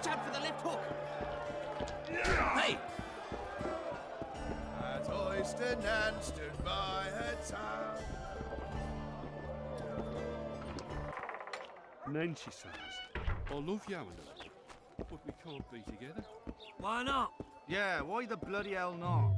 Watch out for the left hook! Hey! At Oyster Nan stood by her town. Nan, she says, I love you, Alan, but we can't be together. Why not? Yeah, why the bloody hell not?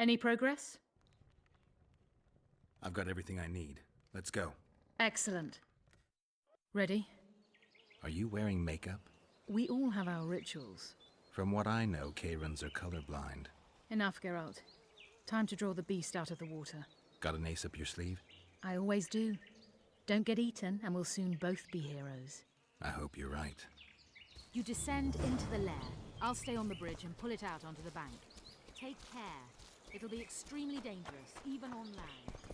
Any progress? I've got everything I need. Let's go. Excellent. Ready? Are you wearing makeup? We all have our rituals. From what I know, Kayrans are colorblind. Enough, Geralt. Time to draw the beast out of the water. Got an ace up your sleeve? I always do. Don't get eaten, and we'll soon both be heroes. I hope you're right. You descend into the lair. I'll stay on the bridge and pull it out onto the bank. Take care. It'll be extremely dangerous, even on land.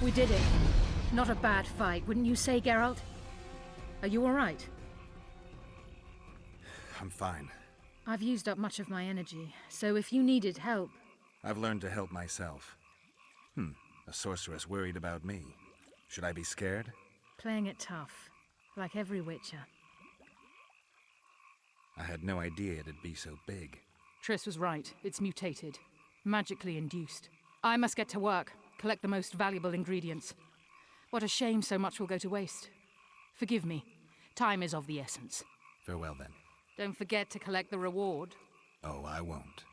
We did it. Not a bad fight, wouldn't you say, Geralt? Are you all right? I'm fine. I've used up much of my energy, so if you needed help... I've learned to help myself. A sorceress worried about me. Should I be scared? Playing it tough, like every Witcher. I had no idea it'd be so big. Triss was right. It's mutated. Magically induced. I must get to work. Collect the most valuable ingredients. What a shame so much will go to waste. Forgive me. Time is of the essence. Farewell then. Don't forget to collect the reward. Oh, I won't.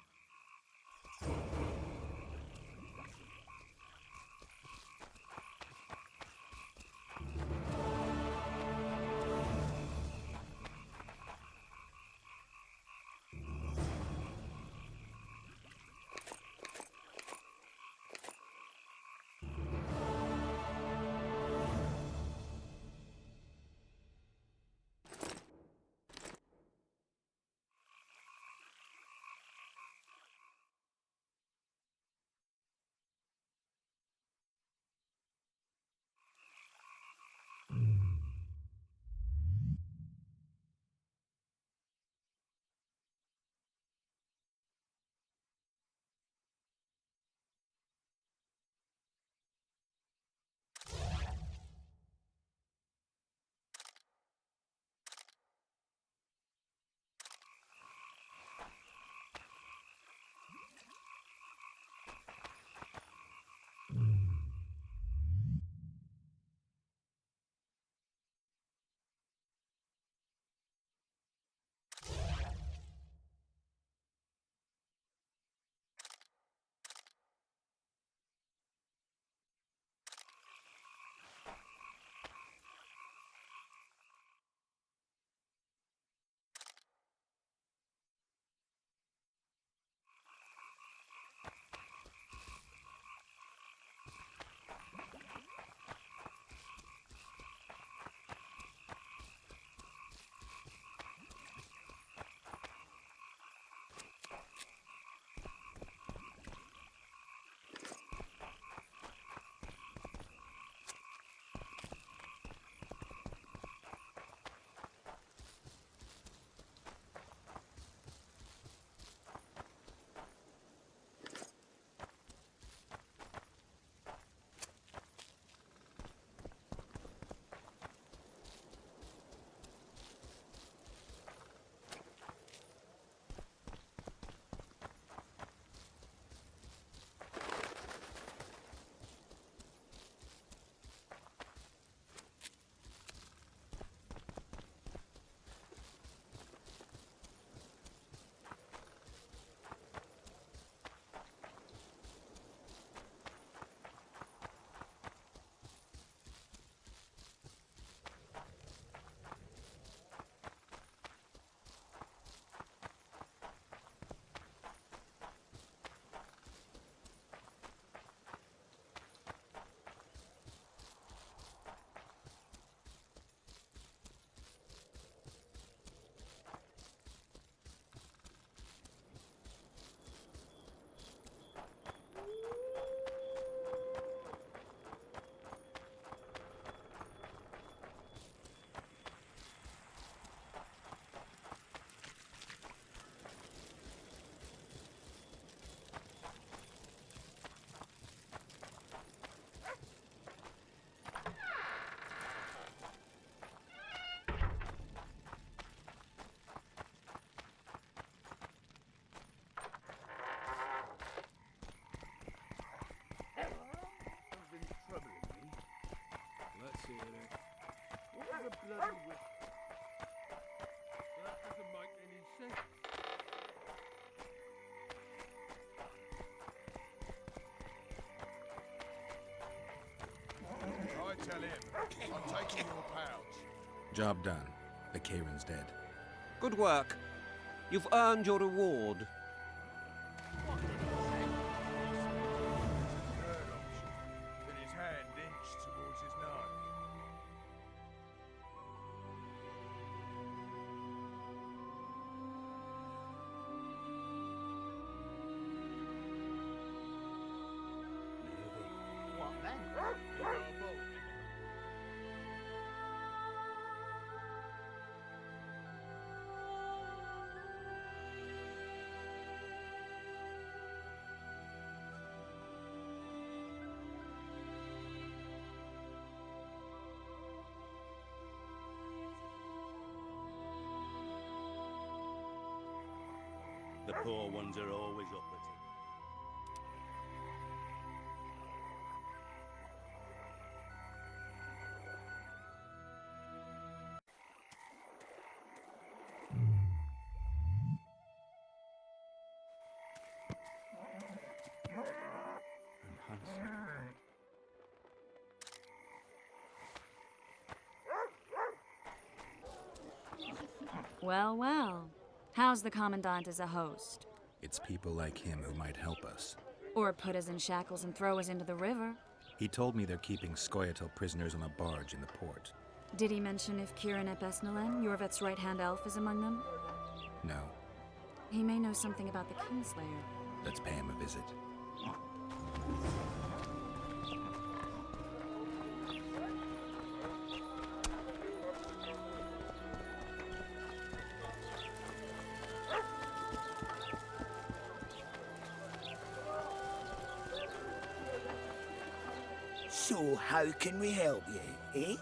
bloody whip. That doesn't make any sense. I tell him, I'm taking your pouch. Job done. The Kayran's dead. Good work. You've earned your reward. What did he say? Geralt, with his hand inched towards his knife. What then? The poor ones are always up at it. Well, well. How's the Commandant as a host? It's people like him who might help us. Or put us in shackles and throw us into the river. He told me they're keeping Scoia'tael prisoners on a barge in the port. Did he mention if Kayran ep Esnalen, Iorveth's right-hand elf, is among them? No. He may know something about the Kingslayer. Let's pay him a visit. So, how can we help you, eh?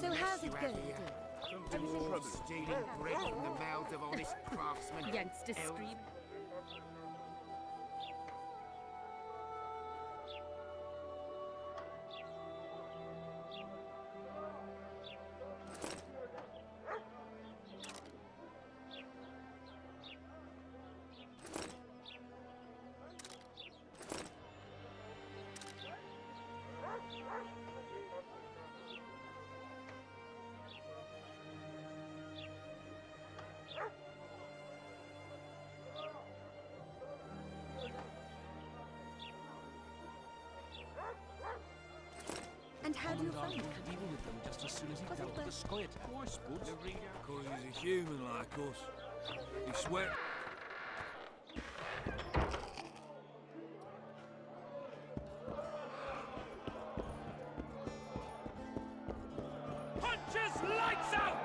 So how's it going, dear? Dwarves stealing bread from the mouths of honest craftsmen. Youngster scream. And how do you find him? Dealing with them just as soon as he Was dealt it with the worth- Scoia'tael, I suppose. Because he's a human like us. He swear. Punches lights out!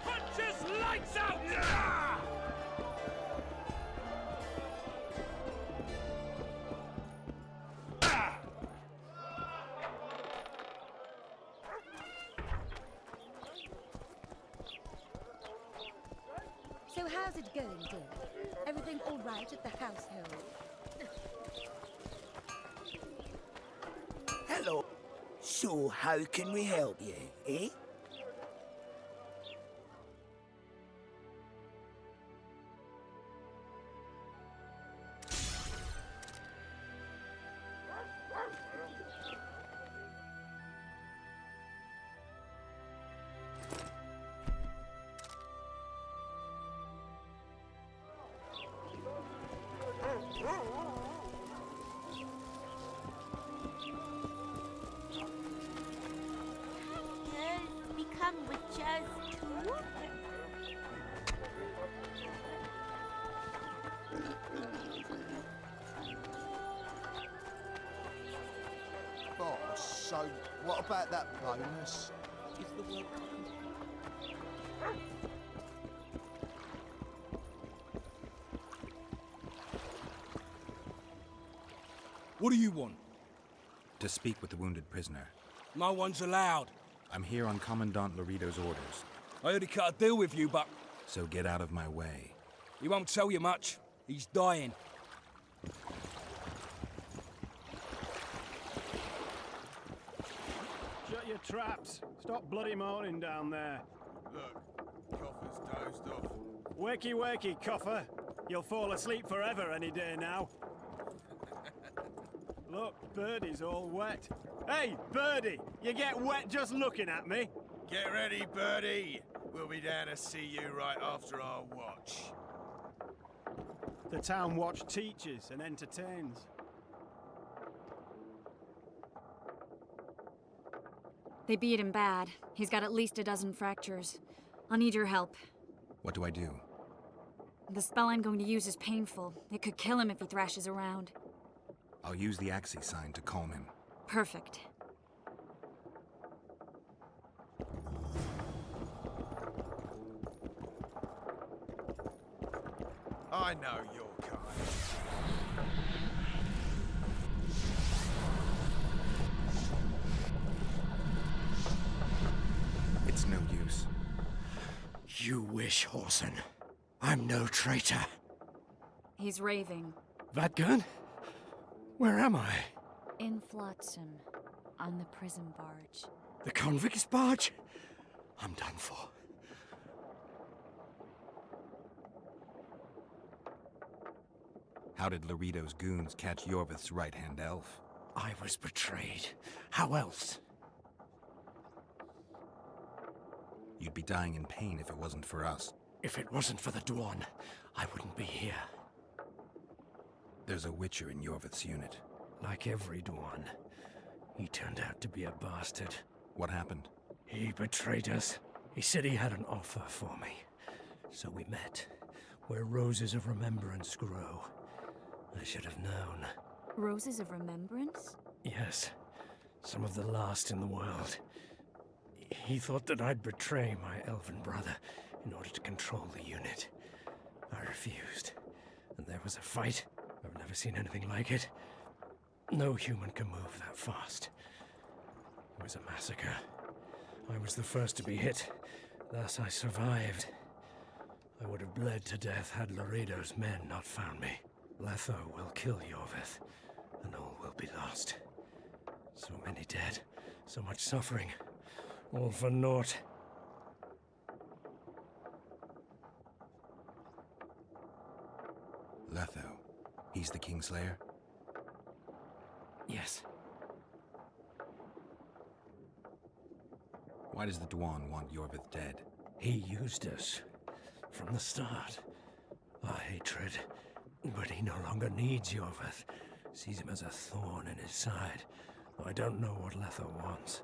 Punches lights out! So how's it going, dear? Everything all right at the household? Hello. So, how can we help you, eh? Become witches too? about that bonus? Is the word... What do you want? To speak with the wounded prisoner. No one's allowed. I'm here on Commandant Laredo's orders. I already cut a deal with you, but... So get out of my way. He won't tell you much. He's dying. Shut your traps. Stop bloody moaning down there. Look, Coffer's dozed off. Wakey, wakey, Coffer. You'll fall asleep forever any day now. Look, Birdie's all wet. Hey, Birdie! You get wet just looking at me. Get ready, Birdie. We'll be down to see you right after our watch. The town watch teaches and entertains. They beat him bad. He's got at least a dozen fractures. I'll need your help. What do I do? The spell I'm going to use is painful. It could kill him if he thrashes around. I'll use the Axis sign to calm him. Perfect. I know your kind. It's no use. You wish, Horson. I'm no traitor. He's raving. Vadgun? Where am I? In Flotsam, on the prison barge. The convict's barge? I'm done for. How did Laredo's goons catch Iorveth's right-hand elf? I was betrayed. How else? You'd be dying in pain if it wasn't for us. If it wasn't for the Dwan, I wouldn't be here. There's a Witcher in Iorveth's unit. Like every Dwan, he turned out to be a bastard. What happened? He betrayed us. He said he had an offer for me. So we met, where roses of remembrance grow. I should have known. Roses of Remembrance? Yes, some of the last in the world. He thought that I'd betray my elven brother in order to control the unit. I refused, and there was a fight. I've never seen anything like it. No human can move that fast. It was a massacre. I was the first to be hit, thus I survived. I would have bled to death had Laredo's men not found me. Letho will kill Iorveth, and all will be lost. So many dead, so much suffering, all for naught. Letho. He's the Kingslayer? Yes. Why does the Dwan want Iorveth dead? He used us from the start. Our hatred. But he no longer needs Iorveth. Sees him as a thorn in his side. Though I don't know what Letho wants.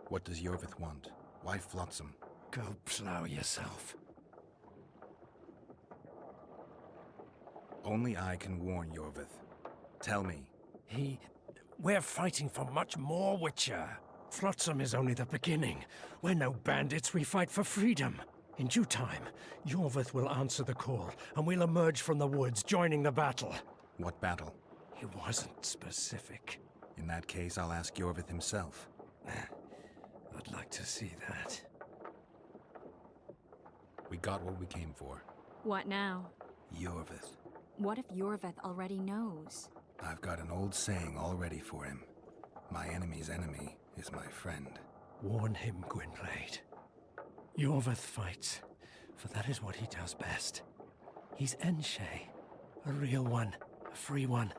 What does Iorveth want? Why Flotsam? Go plow yourself. Only I can warn Iorveth. Tell me. We're fighting for much more, Witcher. Flotsam is only the beginning. We're no bandits, we fight for freedom. In due time, Iorveth will answer the call, and we'll emerge from the woods, joining the battle. What battle? It wasn't specific. In that case, I'll ask Iorveth himself. I'd like to see that. We got what we came for. What now? Iorveth. What if Iorveth already knows? I've got an old saying all ready for him. My enemy's enemy is my friend. Warn him, Gwynblade. Iorveth fights, for that is what he does best. He's Enshe, a real one, a free one.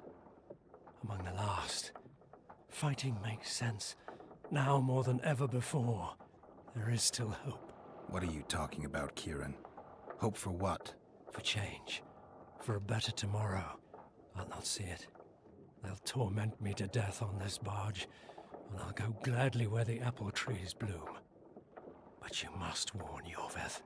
Among the last. Fighting makes sense. Now more than ever before, there is still hope. What are you talking about, Kayran? Hope for what? For change. For a better tomorrow. I'll not see it. They'll torment me to death on this barge, and I'll go gladly where the apple trees bloom. But you must warn Iorveth.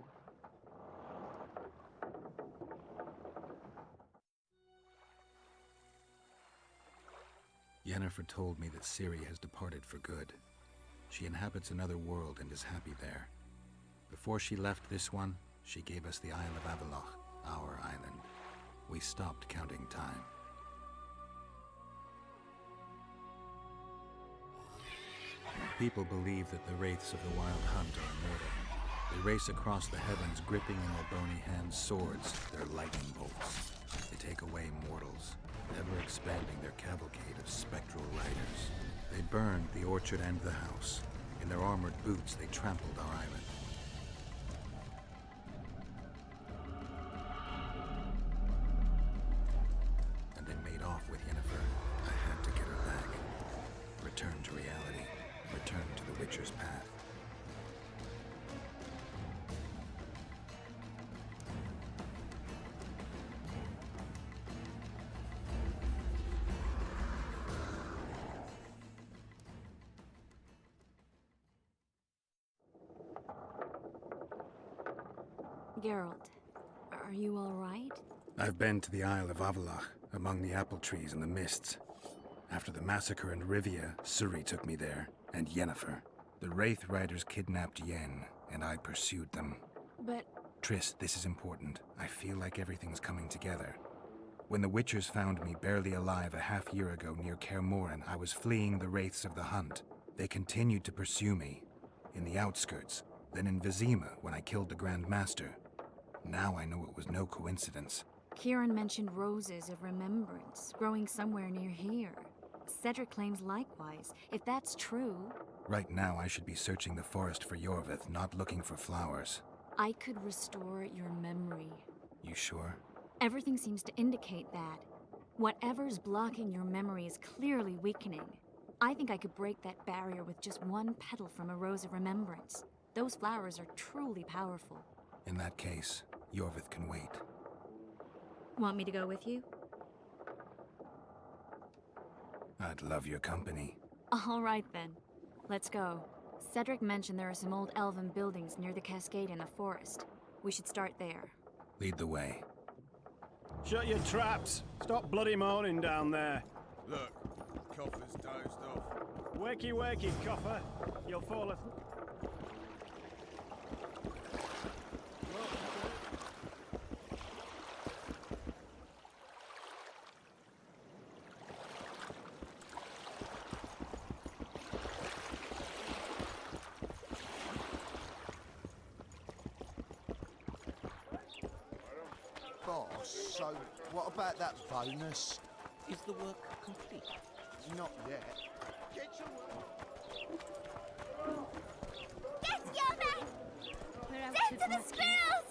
Yennefer told me that Ciri has departed for good. She inhabits another world and is happy there. Before she left this one, she gave us the Isle of Avallac'h, our island. We stopped counting time. People believe that the wraiths of the Wild Hunt are immortal. They race across the heavens, gripping in their bony hands swords, their lightning bolts. They take away mortals, ever expanding their cavalcade of spectral riders. They burned the orchard and the house. In their armored boots, they trampled our island. And they made off with Yennefer. I had to get her back. Return to reality. Return to the Witcher's path. Geralt, are you all right? I've been to the Isle of Avallac'h, among the apple trees and the mists. After the massacre in Rivia, Ciri took me there, and Yennefer. The Wraith Riders kidnapped Yen, and I pursued them. But... Triss, this is important. I feel like everything's coming together. When the Witchers found me barely alive a half-year ago near Kaer Morhen, I was fleeing the Wraiths of the Hunt. They continued to pursue me, in the outskirts, then in Vizima when I killed the Grand Master. Now I know it was no coincidence. Kayran mentioned roses of remembrance, growing somewhere near here. Cedric claims likewise. If that's true... Right now I should be searching the forest for Iorveth, not looking for flowers. I could restore your memory. You sure? Everything seems to indicate that. Whatever's blocking your memory is clearly weakening. I think I could break that barrier with just one petal from a rose of remembrance. Those flowers are truly powerful. In that case, Iorveth can wait. Want me to go with you? I'd love your company. All right then. Let's go. Cedric mentioned there are some old elven buildings near the cascade in the forest. We should start there. Lead the way. Shut your traps! Stop bloody moaning down there. Look, Coffer's dozed off. Wakey, wakey, Coffer. You'll fall asleep. Boss, so what about that bonus? Is the work complete? Not yet. Get Iorveth! Send to the squirrels!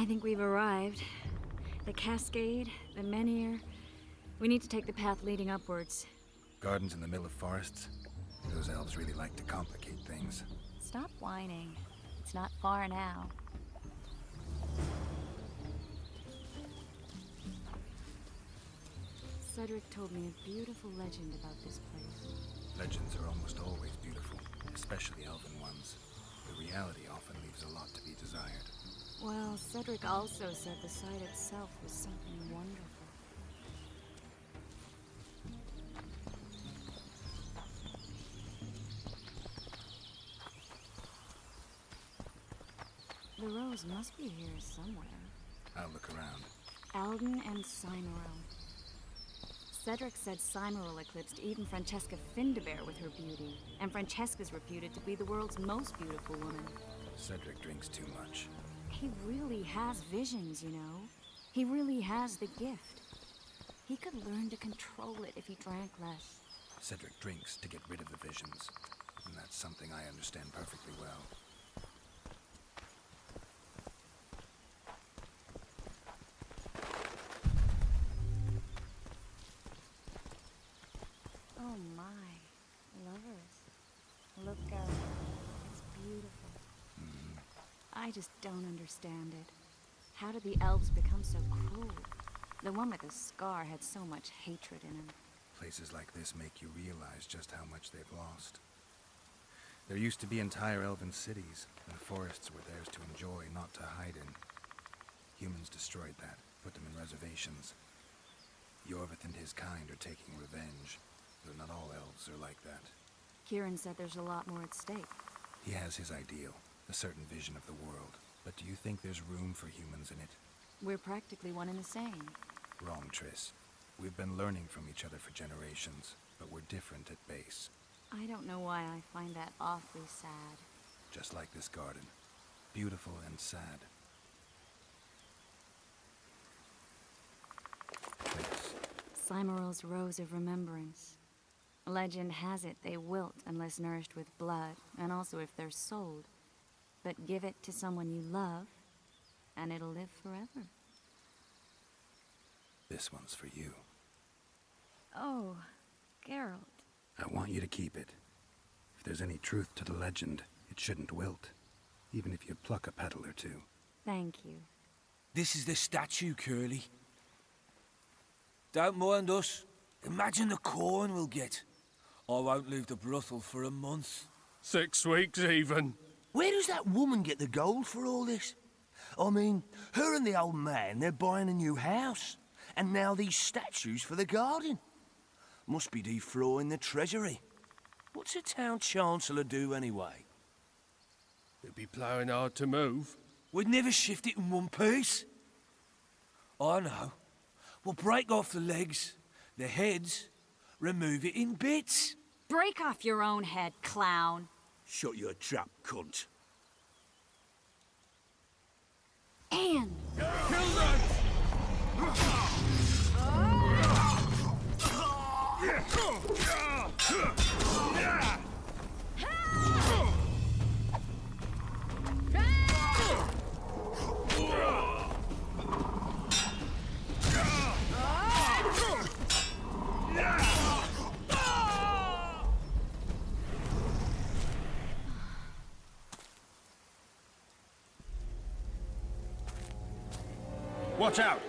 think we've arrived. The cascade, the menhir. We need to take the path leading upwards. Gardens in the middle of forests? Those elves really like to complicate things. Stop whining. It's not far now. Cedric told me a beautiful legend about this place. Legends are almost always beautiful, especially elven ones. The reality often leaves a lot to be desired. Well, Cedric also said the site itself was something wonderful. The Rose must be here somewhere. I'll look around. Alden and Cymoril. Cedric said Cymoril eclipsed even Francesca Findabair with her beauty, and Francesca's reputed to be the world's most beautiful woman. Cedric drinks too much. He really has visions, you know. He really has the gift. He could learn to control it if he drank less. Cedric drinks to get rid of the visions, and that's something I understand perfectly well. Oh my, lovers. Look out. It's beautiful. I just don't understand it. How did the elves become so cruel? The one with the scar had so much hatred in him. Places like this make you realize just how much they've lost. There used to be entire elven cities, and the forests were theirs to enjoy, not to hide in. Humans destroyed that, put them in reservations. Iorveth and his kind are taking revenge, though not all elves are like that. Kayran said there's a lot more at stake. He has his ideal, a certain vision of the world. But do you think there's room for humans in it? We're practically one and the same. Wrong, Triss. We've been learning from each other for generations, but we're different at base. I don't know why I find that awfully sad. Just like this garden. Beautiful and sad. Please. Cymoril's Rose of Remembrance. Legend has it they wilt unless nourished with blood, and also if they're sold. But give it to someone you love, and it'll live forever. This one's for you. Oh, Geralt. I want you to keep it. If there's any truth to the legend, it shouldn't wilt. Even if you pluck a petal or two. Thank you. This is the statue, Curly. Don't mind us. Imagine the corn we'll get. I won't leave the brothel for a month. 6 weeks even. Where does that woman get the gold for all this? I mean, her and the old man, they're buying a new house. And now these statues for the garden. Must be defraying the treasury. What's a town chancellor do anyway? They'd be ploughing hard to move. We'd never shift it in one piece. I know. We'll break off the legs, the heads, remove it in bits. Break off your own head, clown. Shut your trap, cunt. Anne! Kill them! Watch out!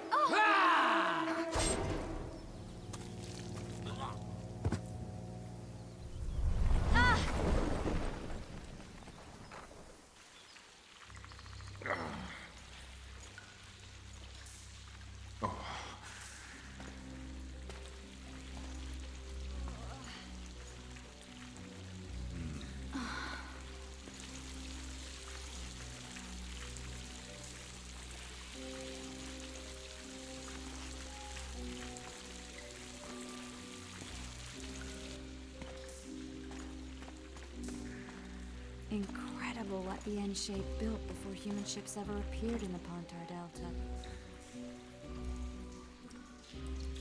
Incredible what the N-shape built before human ships ever appeared in the Pontar Delta.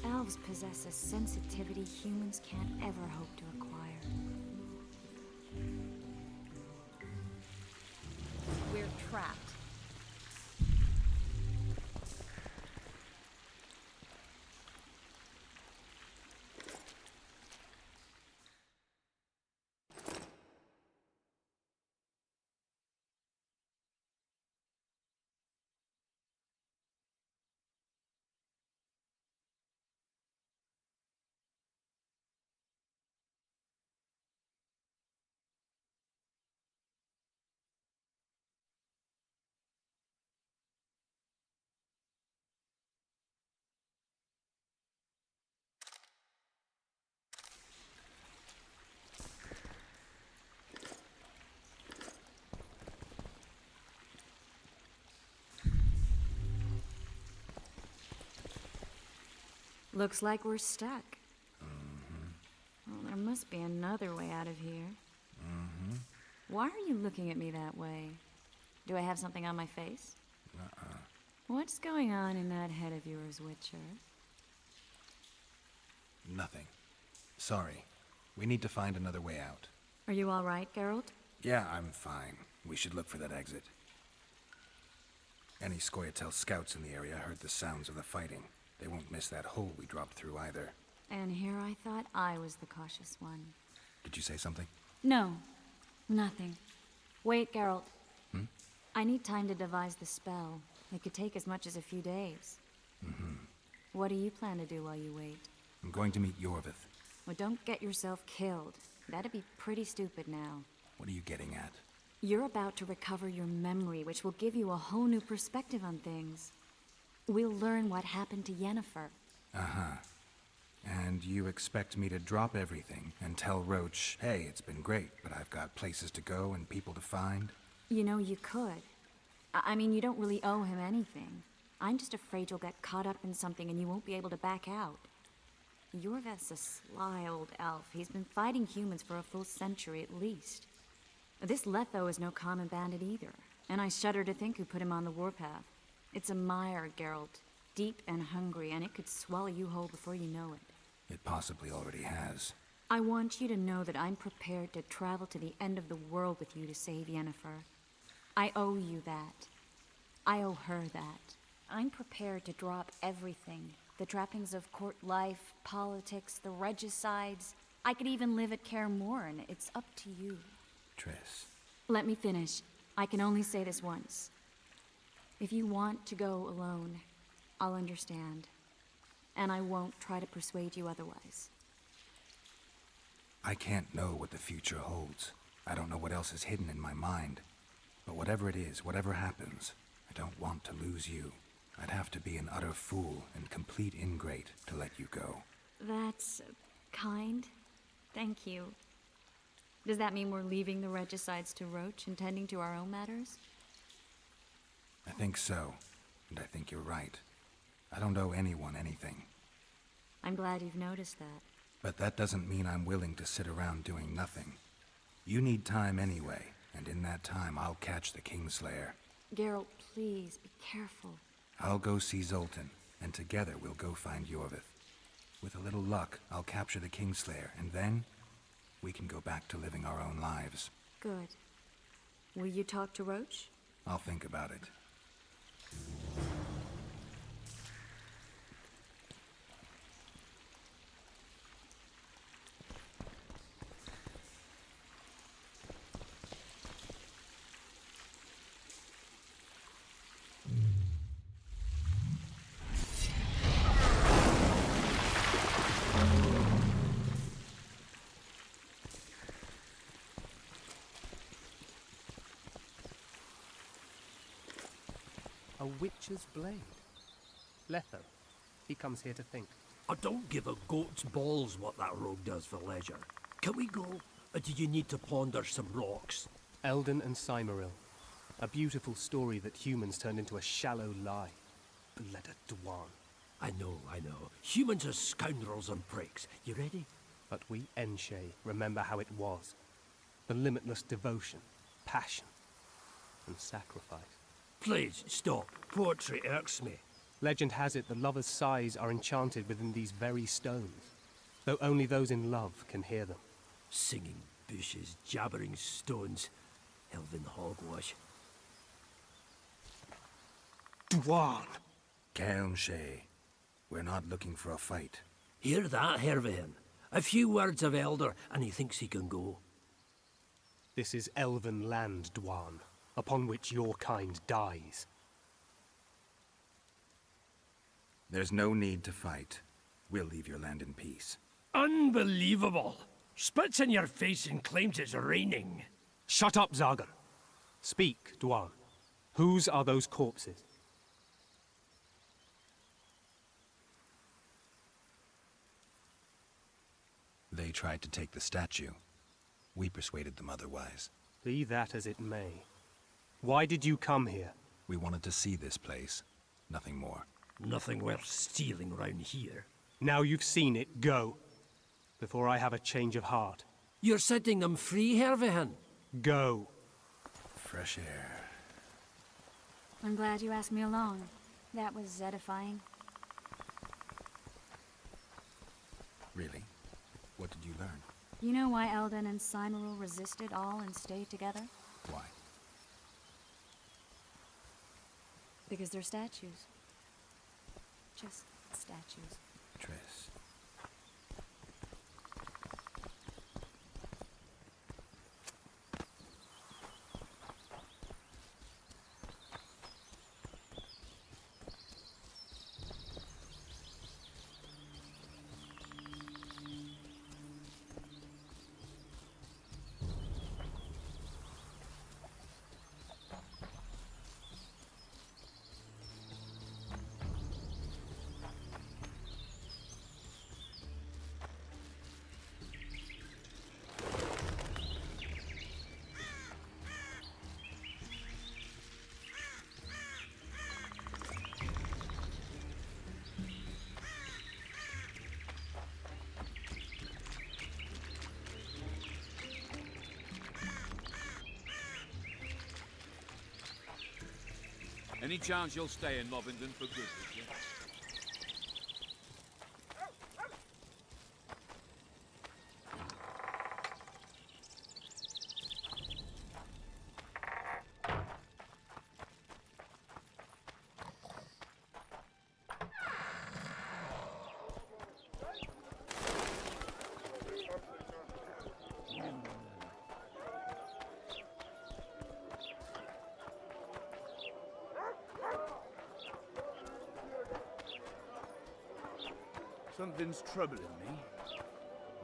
Elves possess a sensitivity humans can't ever hope to acquire. We're trapped. Looks like we're stuck. Well, there must be another way out of here. Why are you looking at me that way? Do I have something on my face? What's going on in that head of yours, Witcher? Nothing. Sorry. We need to find another way out. Are you all right, Geralt? Yeah, I'm fine. We should look for that exit. Any Scoia'tael scouts in the area heard the sounds of the fighting. They won't miss that hole we dropped through either. And here I thought I was the cautious one. Did you say something? No, nothing. Wait, Geralt. I need time to devise the spell. It could take as much as a few days. What do you plan to do while you wait? I'm going to meet Iorveth. Well, don't get yourself killed. That'd be pretty stupid now. What are you getting at? You're about to recover your memory, which will give you a whole new perspective on things. We'll learn what happened to Yennefer. And you expect me to drop everything and tell Roche, hey, it's been great, but I've got places to go and people to find? You know, you could. I mean, you don't really owe him anything. I'm just afraid you'll get caught up in something and you won't be able to back out. Iorveth's a sly old elf. He's been fighting humans for a full century at least. This Letho is no common bandit either, and I shudder to think who put him on the warpath. It's a mire, Geralt. Deep and hungry, and it could swallow you whole before you know it. It possibly already has. I want you to know that I'm prepared to travel to the end of the world with you to save Yennefer. I owe you that. I owe her that. I'm prepared to drop everything. The trappings of court life, politics, the regicides. I could even live at Kaer Morhen. It's up to you. Triss. Let me finish. I can only say this once. If you want to go alone, I'll understand. And I won't try to persuade you otherwise. I can't know what the future holds. I don't know what else is hidden in my mind. But whatever it is, whatever happens, I don't want to lose you. I'd have to be an utter fool and complete ingrate to let you go. That's kind. Thank you. Does that mean we're leaving the regicides to Roche and tending to our own matters? I think so, and I think you're right. I don't owe anyone anything. I'm glad you've noticed that. But that doesn't mean I'm willing to sit around doing nothing. You need time anyway, and in that time I'll catch the Kingslayer. Geralt, please, be careful. I'll go see Zoltan, and together we'll go find Iorveth. With a little luck, I'll capture the Kingslayer, and then we can go back to living our own lives. Good. Will you talk to Roche? I'll think about it. A witch's blade. Letho. He comes here to think. I don't give a goat's balls what that rogue does for leisure. Can we go, or do you need to ponder some rocks? Eldon and Cymoril. A beautiful story that humans turned into a shallow lie. Blood Dwan. I know. Humans are scoundrels and pricks. You ready? But we Enshe remember how it was. The limitless devotion, passion, and sacrifice. Please, stop. Poetry irks me. Legend has it the lovers' sighs are enchanted within these very stones, though only those in love can hear them. Singing bushes, jabbering stones, elven hogwash. Dwan! Kelshay, we're not looking for a fight. Hear that, Hervihin? A few words of Elder, and he thinks he can go. This is elven land, Dwan, upon which your kind dies. There's no need to fight. We'll leave your land in peace. Unbelievable! Spits in your face and claims it's raining. Shut up, Zargan. Speak, Dwan. Whose are those corpses? They tried to take the statue. We persuaded them otherwise. Be that as it may. Why did you come here? We wanted to see this place. Nothing more. Nothing worth stealing round here. Now you've seen it, go. Before I have a change of heart. You're setting them free, Hervehan. Go. Fresh air. I'm glad you asked me along. That was edifying. Really? What did you learn? You know why Eldon and Cynarul resisted all and stayed together? Why? Because they're statues. Just statues. Triss. Any chance you'll stay in Mobbington for good, would you? Something's troubling me.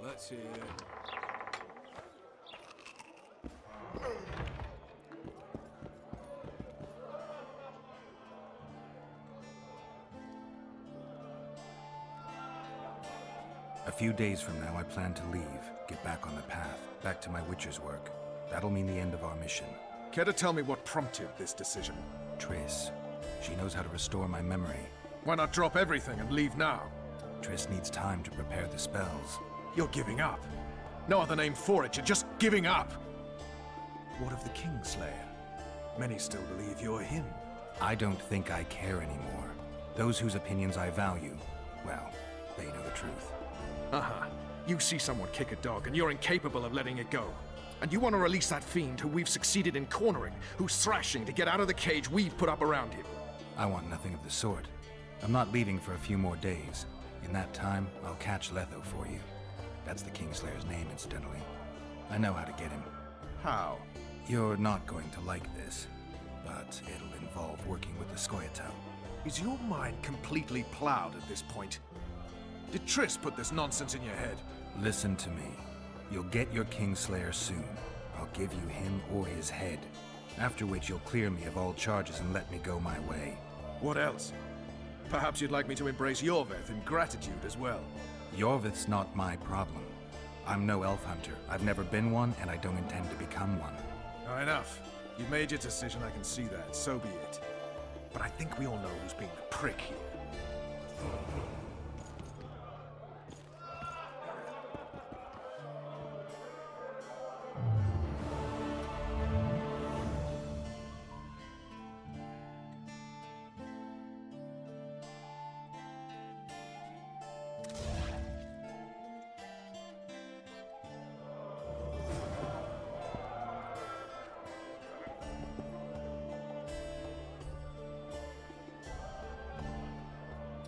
Let's hear it. A few days from now, I plan to leave, get back on the path, back to my Witcher's work. That'll mean the end of our mission. Care to tell me what prompted this decision? Triss. She knows how to restore my memory. Why not drop everything and leave now? Triss needs time to prepare the spells. You're giving up. No other name for it, you're just giving up. What of the Kingslayer? Many still believe you're him. I don't think I care anymore. Those whose opinions I value, well, they know the truth. Uh-huh. You see someone kick a dog and you're incapable of letting it go. And you want to release that fiend who we've succeeded in cornering, who's thrashing to get out of the cage we've put up around him. I want nothing of the sort. I'm not leaving for a few more days. In that time, I'll catch Letho for you. That's the Kingslayer's name, incidentally. I know how to get him. How? You're not going to like this, but it'll involve working with the Scoia'tael. Is your mind completely plowed at this point? Did Triss put this nonsense in your head? Listen to me. You'll get your Kingslayer soon. I'll give you him or his head. After which you'll clear me of all charges and let me go my way. What else? Perhaps you'd like me to embrace Iorveth in gratitude as well. Iorveth's not my problem. I'm no elf hunter. I've never been one, and I don't intend to become one. Enough. You've made your decision, I can see that. So be it. But I think we all know who's being the prick here.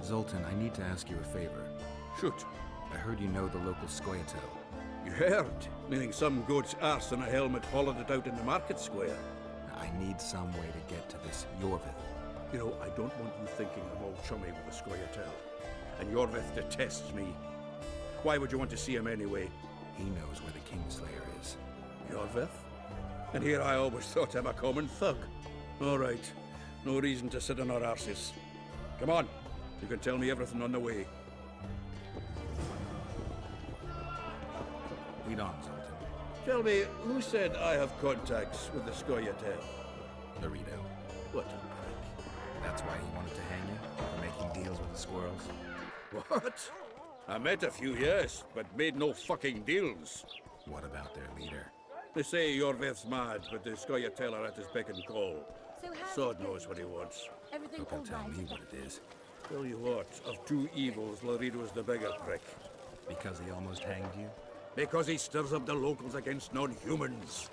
Zoltan, I need to ask you a favor. Shoot. I heard you know the local Scoia'tael. You heard? Meaning some goat's arse in a helmet hollowed it out in the market square. I need some way to get to this Iorveth. You know, I don't want you thinking I'm all chummy with the Scoia'tael. And Iorveth detests me. Why would you want to see him anyway? He knows where the Kingslayer is. Iorveth? And here I always thought him a common thug. All right. No reason to sit on our arses. Come on. You can tell me everything on the way. Lead on, Zoltan. Tell me, who said I have contacts with the Scoia'tael? Laredo. What a prick. That's why he wanted to hang you? For making deals with the squirrels? What? I met a few, yes, but made no fucking deals. What about their leader? They say Iorveth's mad, but the Scoia'tael are at his beck and call. So how's Sod it knows going, what he dear? wants. Everything Hope he'll all tell right? me what it is. Tell you what, of two evils, Laredo's the bigger prick. Because he almost hanged you? Because he stirs up the locals against non-humans.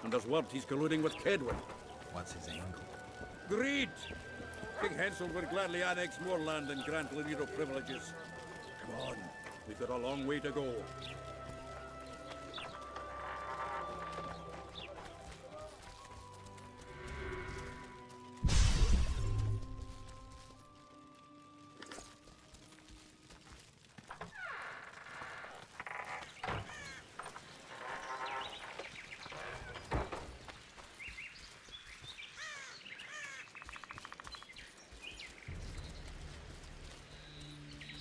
And there's word he's colluding with Kedwin. What's his angle? Greed! King Hansel would gladly annex more land and grant Laredo privileges. Come on, we've got a long way to go.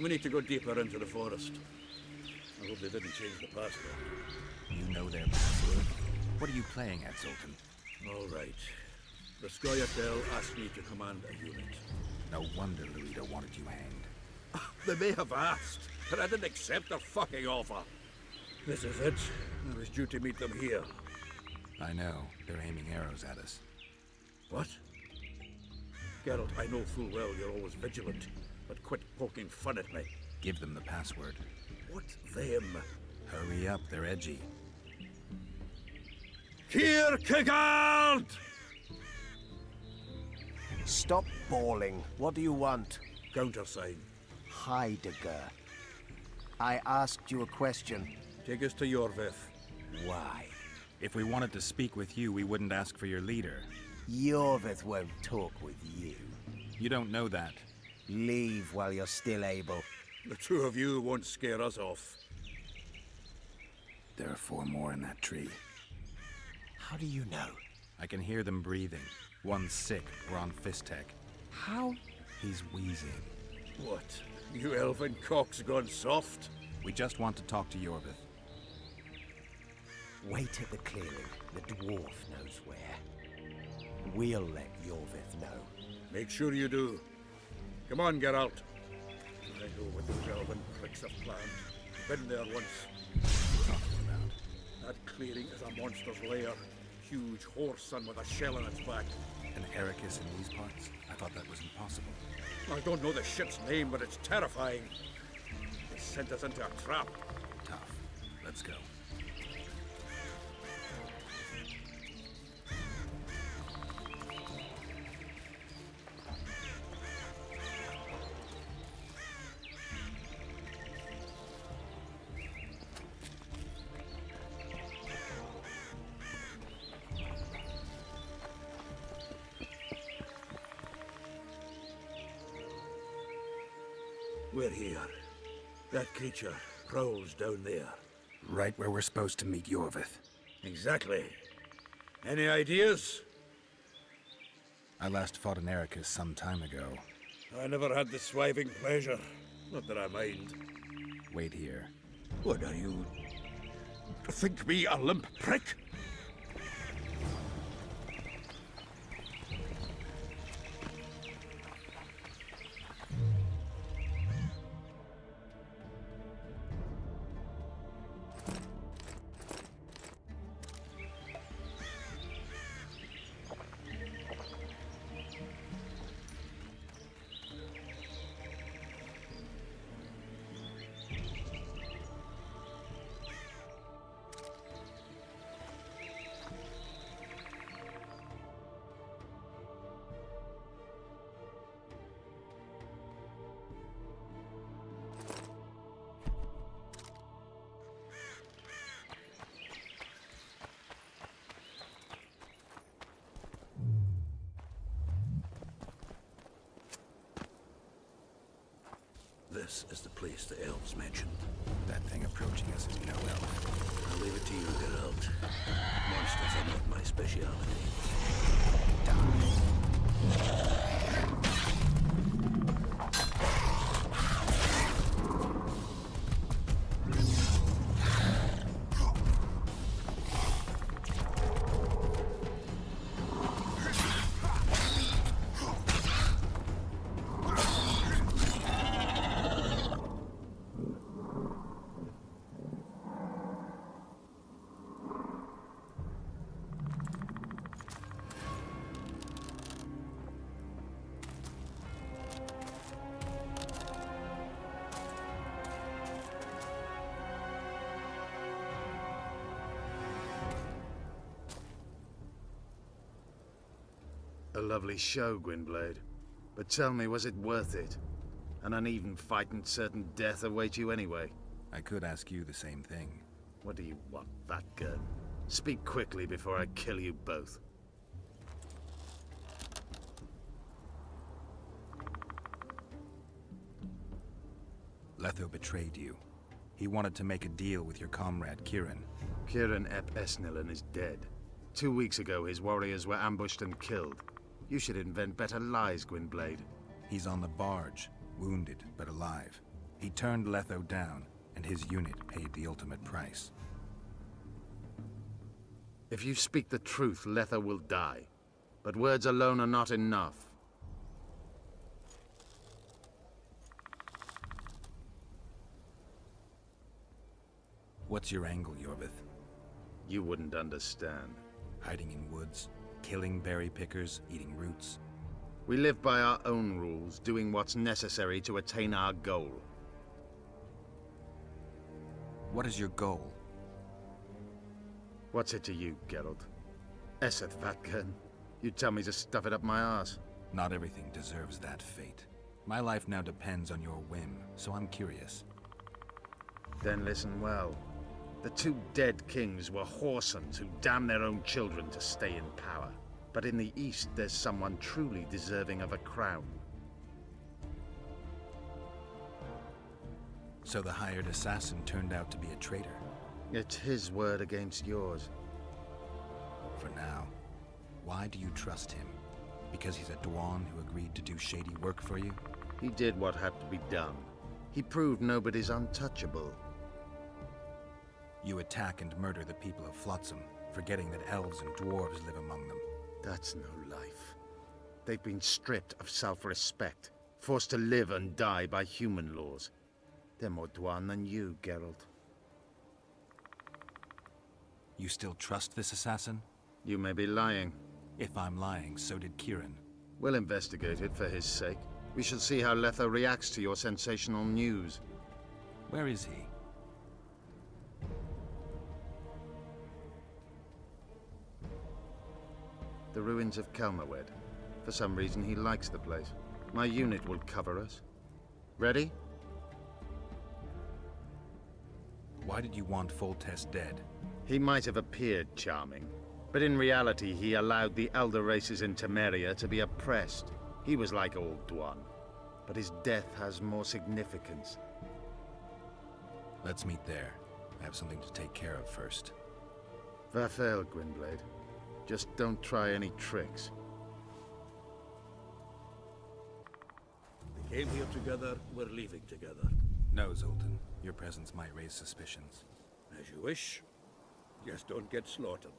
We need to go deeper into the forest. I hope they didn't change the password. You know their password? What are you playing at, Zoltan? All right. The Scoia'tael asked me to command a unit. No wonder Laredo wanted you hanged. They may have asked, but I didn't accept their fucking offer. This is it. I was due to meet them here. I know. They're aiming arrows at us. What? Geralt, I know full well you're always vigilant, but quit poking fun at me. Give them the password. What them? Hurry up, they're edgy. Kierkegaard! Stop bawling. What do you want? Countersign. Heidegger. I asked you a question. Take us to Iorveth. Why? If we wanted to speak with you, we wouldn't ask for your leader. Iorveth won't talk with you. You don't know that. Leave while you're still able. The two of you won't scare us off. There are 4 more in that tree. How do you know? I can hear them breathing. One's sick, we're on Fistek. How? He's wheezing. What? You elfin cock's gone soft? We just want to talk to Iorveth. Wait at the clearing. The dwarf knows where. We'll let Iorveth know. Make sure you do. Come on, Geralt. I know what those elven pricks have planned. Been there once. What are you talking about? That clearing is a monster's lair. Huge horse son with a shell on its back. An arachas in these parts? I thought that was impossible. I don't know the shit's name, but it's terrifying. They sent us into a trap. Tough. Let's go. We're here. That creature prowls down there. Right where we're supposed to meet Iorveth. Exactly. Any ideas? I last fought an arachas some time ago. I never had the swiving pleasure. Not that I mind. Wait here. What are you? Think me a limp prick? This is the place the elves mentioned. That thing approaching us is no elf. I'll leave it to you, Geralt. Monsters are not my speciality. A lovely show, Gwynblade. But tell me, was it worth it? An uneven fight and certain death await you anyway. I could ask you the same thing. What do you want, Vatgern? Speak quickly before I kill you both. Letho betrayed you. He wanted to make a deal with your comrade, Kayran. Kayran ep Esnilin is dead. 2 weeks ago, his warriors were ambushed and killed. You should invent better lies, Gwynblade. He's on the barge, wounded but alive. He turned Letho down, and his unit paid the ultimate price. If you speak the truth, Letho will die. But words alone are not enough. What's your angle, Iorveth? You wouldn't understand. Hiding in woods, killing berry pickers, eating roots. We live by our own rules, doing what's necessary to attain our goal. What is your goal? What's it to you, Geralt? Eseth Vatgern. You tell me to stuff it up my arse. Not everything deserves that fate. My life now depends on your whim, so I'm curious. Then listen well. The 2 dead kings were whoresons who damned their own children to stay in power. But in the East, there's someone truly deserving of a crown. So the hired assassin turned out to be a traitor? It's his word against yours. For now. Why do you trust him? Because he's a Dwan who agreed to do shady work for you? He did what had to be done. He proved nobody's untouchable. You attack and murder the people of Flotsam, forgetting that elves and dwarves live among them. That's no life. They've been stripped of self-respect, forced to live and die by human laws. They're more Dwan than you, Geralt. You still trust this assassin? You may be lying. If I'm lying, so did Kayran. We'll investigate it for his sake. We shall see how Letho reacts to your sensational news. Where is he? The ruins of Kelmerwed. For some reason, he likes the place. My unit will cover us. Ready? Why did you want Foltest dead? He might have appeared charming, but in reality, he allowed the elder races in Temeria to be oppressed. He was like old Dwan, but his death has more significance. Let's meet there. I have something to take care of first. Vafael, Gwynblade. Just don't try any tricks. We came here together, we're leaving together. No, Zoltan. Your presence might raise suspicions. As you wish. Just don't get slaughtered.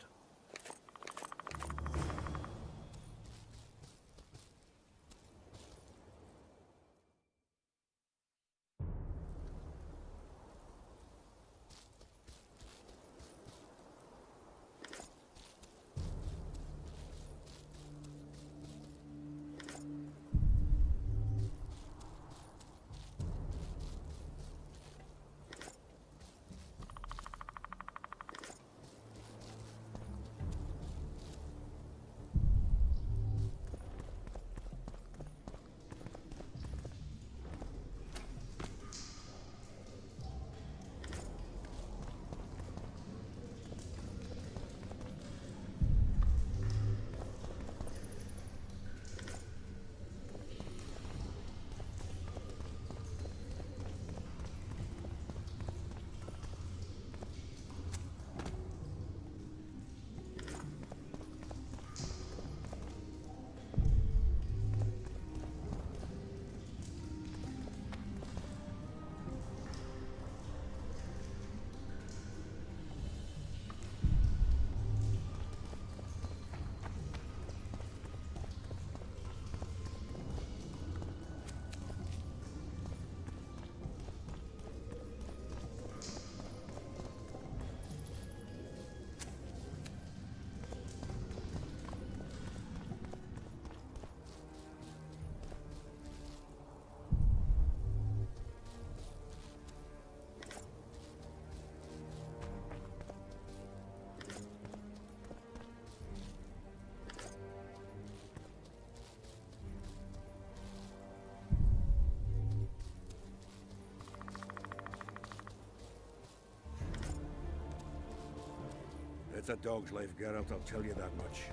It's a dog's life, Geralt, I'll tell you that much.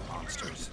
Monsters.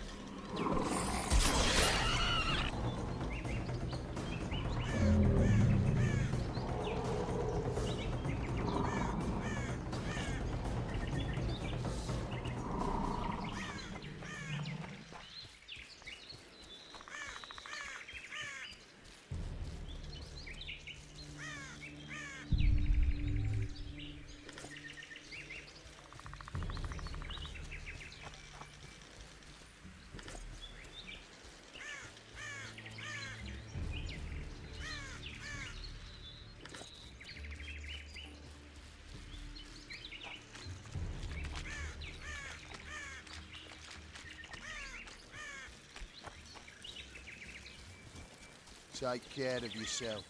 Take care of yourself.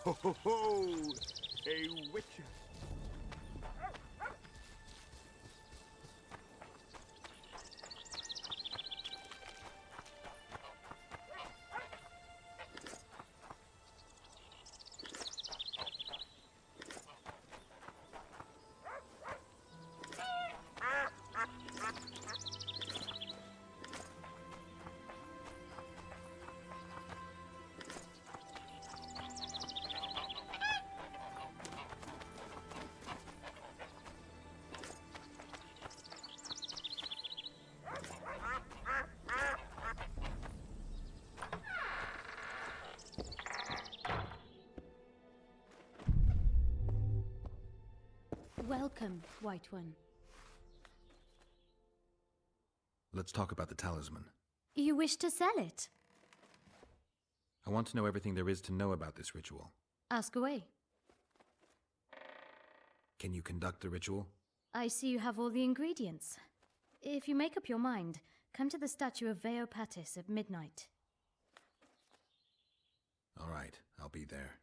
Ho ho ho! A witcher. Welcome, White One. Let's talk about the talisman. You wish to sell it? I want to know everything there is to know about this ritual. Ask away. Can you conduct the ritual? I see you have all the ingredients. If you make up your mind, come to the statue of Veopatis at midnight. All right, I'll be there.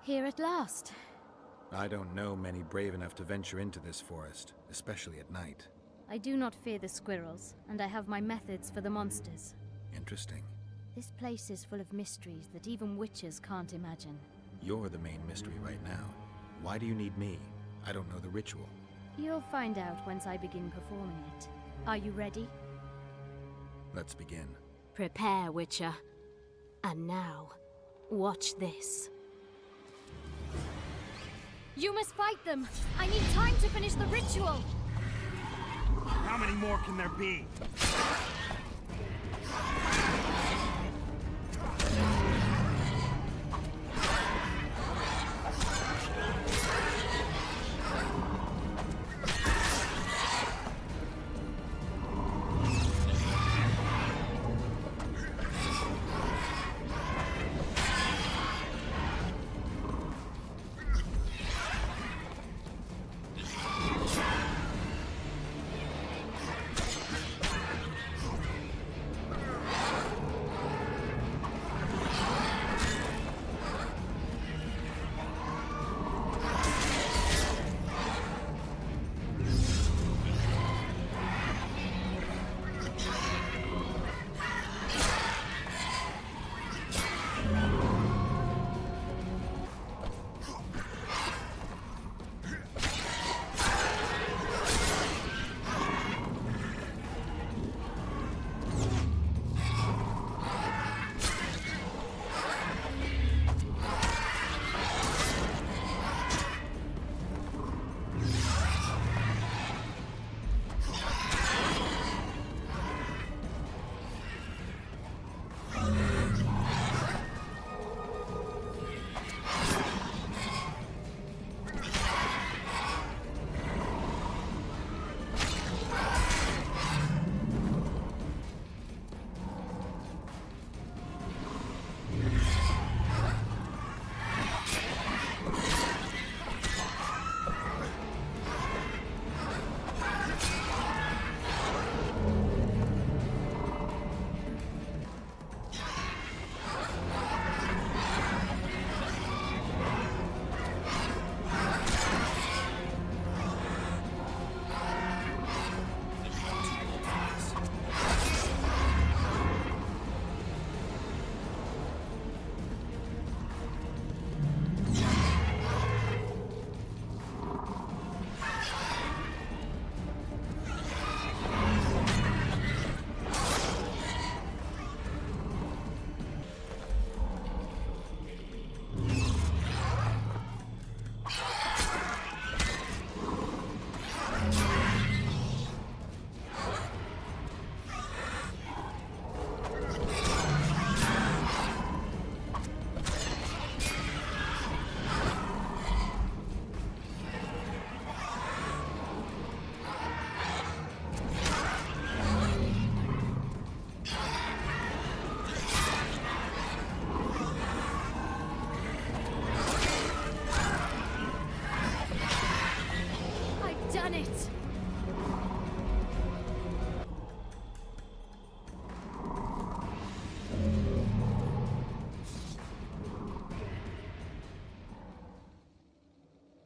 Here at last. I don't know many brave enough to venture into this forest, especially at night. I do not fear the squirrels, and I have my methods for the monsters. Interesting. This place is full of mysteries that even witches can't imagine. You're the main mystery right now. Why do you need me? I don't know the ritual. You'll find out once I begin performing it. Are you ready? Let's begin. Prepare, Witcher. And now, watch this. You must fight them! I need time to finish the ritual! How many more can there be?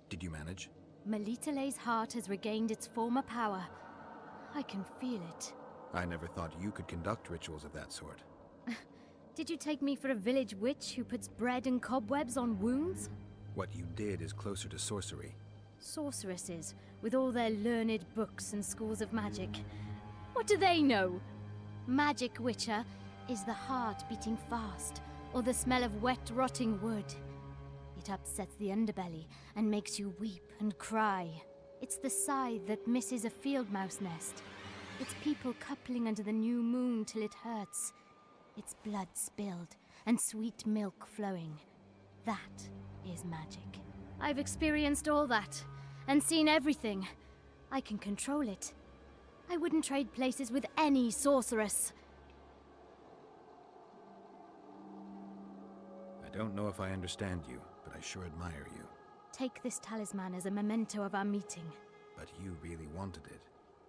Did you manage? Melitele's heart has regained its former power. I can feel it. I never thought you could conduct rituals of that sort. Did you take me for a village witch who puts bread and cobwebs on wounds? What you did is closer to sorcery. Sorceresses, with all their learned books and schools of magic. What do they know? Magic, Witcher, is the heart beating fast, or the smell of wet, rotting wood. It upsets the underbelly and makes you weep and cry. It's the sigh that misses a field mouse nest. It's people coupling under the new moon till it hurts. It's blood spilled and sweet milk flowing. That is magic. I've experienced all that and seen everything. I can control it. I wouldn't trade places with any sorceress. I don't know if I understand you, but I sure admire you. Take this talisman as a memento of our meeting. But you really wanted it.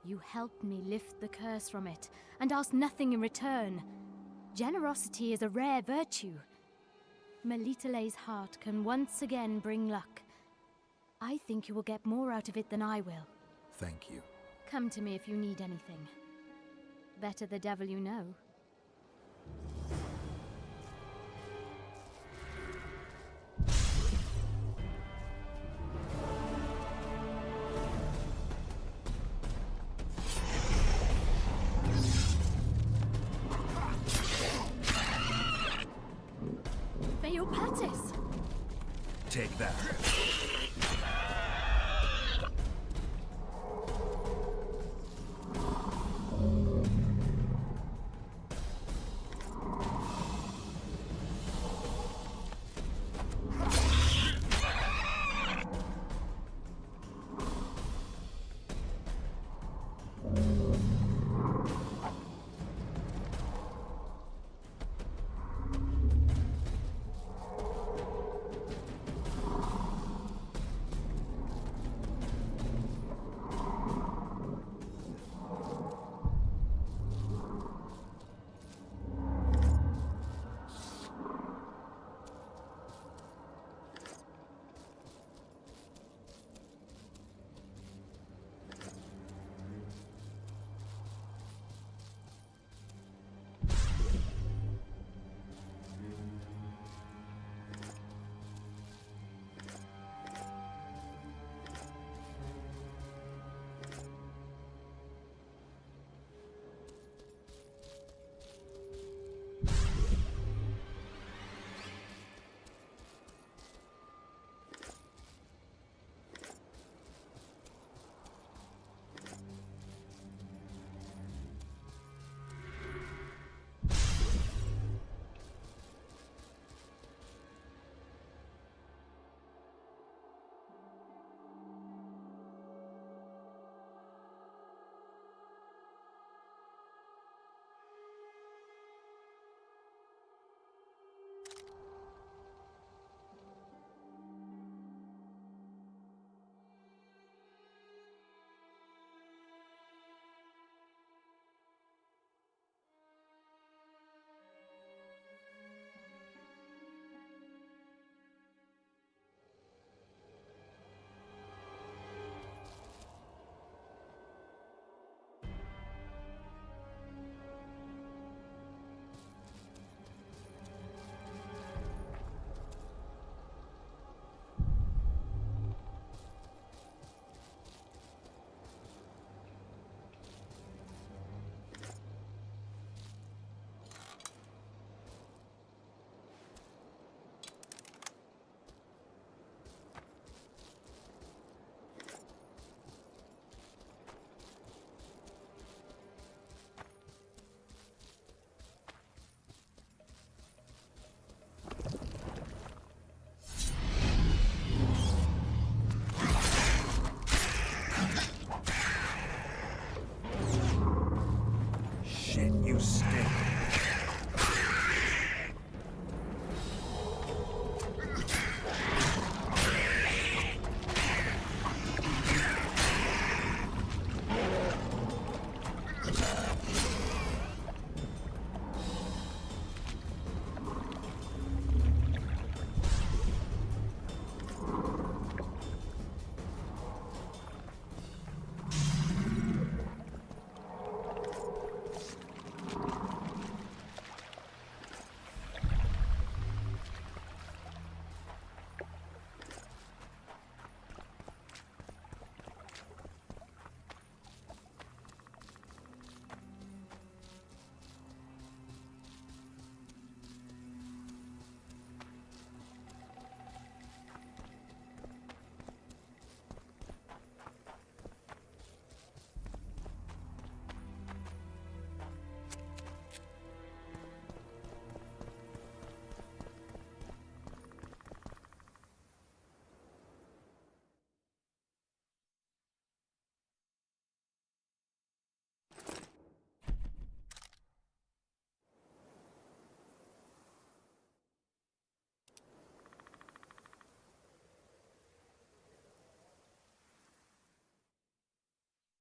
You helped me lift the curse from it, and asked nothing in return. Generosity is a rare virtue. Melitele's heart can once again bring luck. I think you will get more out of it than I will. Thank you. Come to me if you need anything. Better the devil you know. Take that.